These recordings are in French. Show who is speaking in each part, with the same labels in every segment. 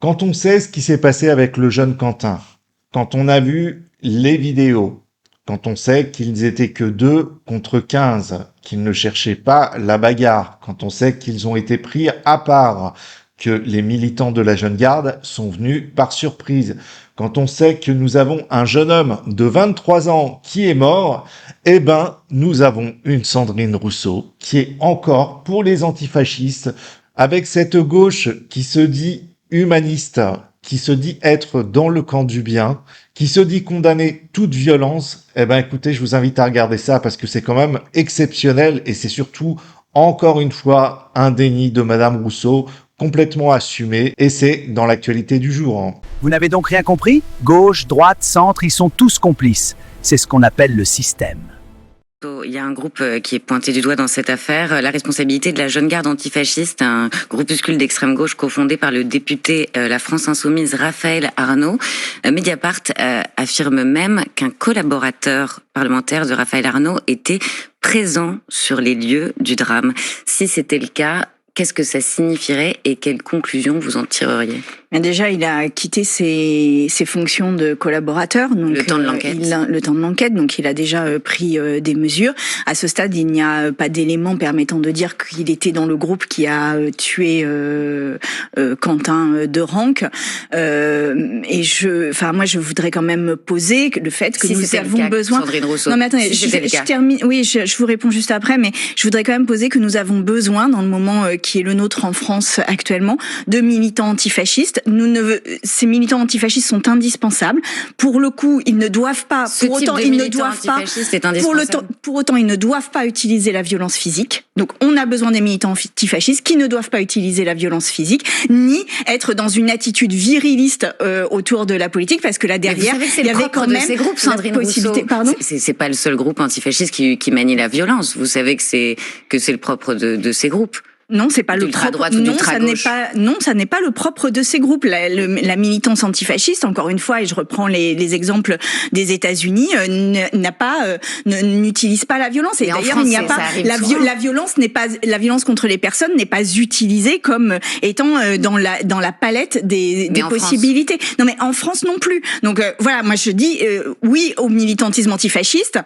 Speaker 1: Quand on sait ce qui s'est passé avec le jeune Quentin, quand on a vu les vidéos, quand on sait qu'ils étaient que 2 contre 15, qu'ils ne cherchaient pas la bagarre, quand on sait qu'ils ont été pris à part, que les militants de la Jeune Garde sont venus par surprise, quand on sait que nous avons un jeune homme de 23 ans qui est mort, eh ben, nous avons une Sandrine Rousseau qui est encore pour les antifascistes, avec cette gauche qui se dit humaniste, qui se dit être dans le camp du bien, qui se dit condamner toute violence, eh ben écoutez, je vous invite à regarder ça parce que c'est quand même exceptionnel et c'est surtout, encore une fois, un déni de Madame Rousseau complètement assumé et c'est dans l'actualité du jour. Hein.
Speaker 2: Vous n'avez donc rien compris? Gauche, droite, centre, ils sont tous complices. C'est ce qu'on appelle le système.
Speaker 3: Il y a un groupe qui est pointé du doigt dans cette affaire, la responsabilité de la Jeune Garde antifasciste, un groupuscule d'extrême gauche cofondé par le député La France Insoumise Raphaël Arnaud. Mediapart affirme même qu'un collaborateur parlementaire de Raphaël Arnaud était présent sur les lieux du drame. Si c'était le cas, qu'est-ce que ça signifierait et quelles conclusions vous en tireriez?
Speaker 4: Déjà, il a quitté ses fonctions de collaborateur. Donc,
Speaker 3: le temps de l'enquête.
Speaker 4: Le temps de l'enquête, donc il a déjà pris des mesures. À ce stade, il n'y a pas d'éléments permettant de dire qu'il était dans le groupe qui a tué Quentin de Ranc. Moi, je voudrais quand même poser le fait que nous avons besoin.
Speaker 3: Sandrine Rousseau.
Speaker 4: Non, mais attendez, je termine. Oui, je vous réponds juste après, mais je voudrais quand même poser que nous avons besoin, dans le moment qui est le nôtre en France actuellement, de militants antifascistes. Ces militants antifascistes sont indispensables. Pour le coup, ils ne doivent pas. Pour autant, ils ne doivent pas utiliser la violence physique. Donc, on a besoin des militants antifascistes qui ne doivent pas utiliser la violence physique, ni être dans une attitude viriliste autour de la politique, parce que là derrière, il y avait quand même
Speaker 3: ces groupes, Sandrine Rousseau.
Speaker 4: Pardon.
Speaker 3: C'est pas le seul groupe antifasciste qui manie la violence. Vous savez que c'est le propre de ces groupes.
Speaker 4: Non, c'est pas le propre. Non, ça n'est pas le propre de ces groupes. La militance antifasciste, encore une fois, et je reprends les exemples des États-Unis, n'utilise pas la violence. Et d'ailleurs, il n'y a pas la violence contre les personnes n'est pas utilisée comme étant dans la palette des possibilités. Non, mais en France non plus. Donc voilà, moi je dis oui au militantisme antifasciste,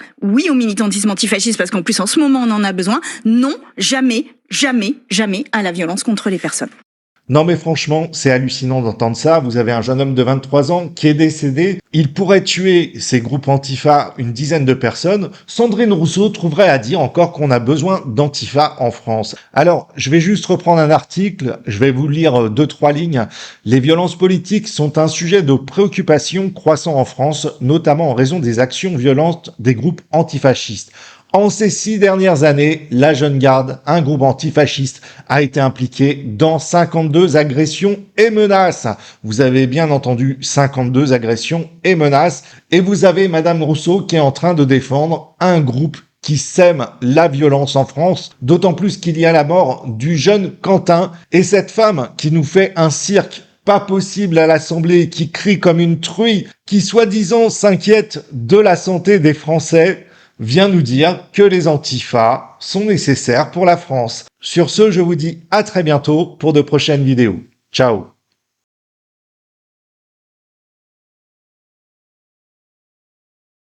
Speaker 4: parce qu'en plus en ce moment on en a besoin. Non, jamais à la violence contre les personnes.
Speaker 1: Non mais franchement, c'est hallucinant d'entendre ça. Vous avez un jeune homme de 23 ans qui est décédé. Il pourrait tuer ces groupes Antifa, une dizaine de personnes. Sandrine Rousseau trouverait à dire encore qu'on a besoin d'Antifa en France. Alors, je vais juste reprendre un article. Je vais vous lire 2-3 lignes. Les violences politiques sont un sujet de préoccupation croissant en France, notamment en raison des actions violentes des groupes antifascistes. En ces 6 dernières années, la Jeune Garde, un groupe antifasciste, a été impliqué dans 52 agressions et menaces. Vous avez bien entendu 52 agressions et menaces. Et vous avez Madame Rousseau qui est en train de défendre un groupe qui sème la violence en France, d'autant plus qu'il y a la mort du jeune Quentin et cette femme qui nous fait un cirque pas possible à l'Assemblée, qui crie comme une truie, qui soi-disant s'inquiète de la santé des Français, vient nous dire que les antifas sont nécessaires pour la France. Sur ce, je vous dis à très bientôt pour de prochaines vidéos. Ciao.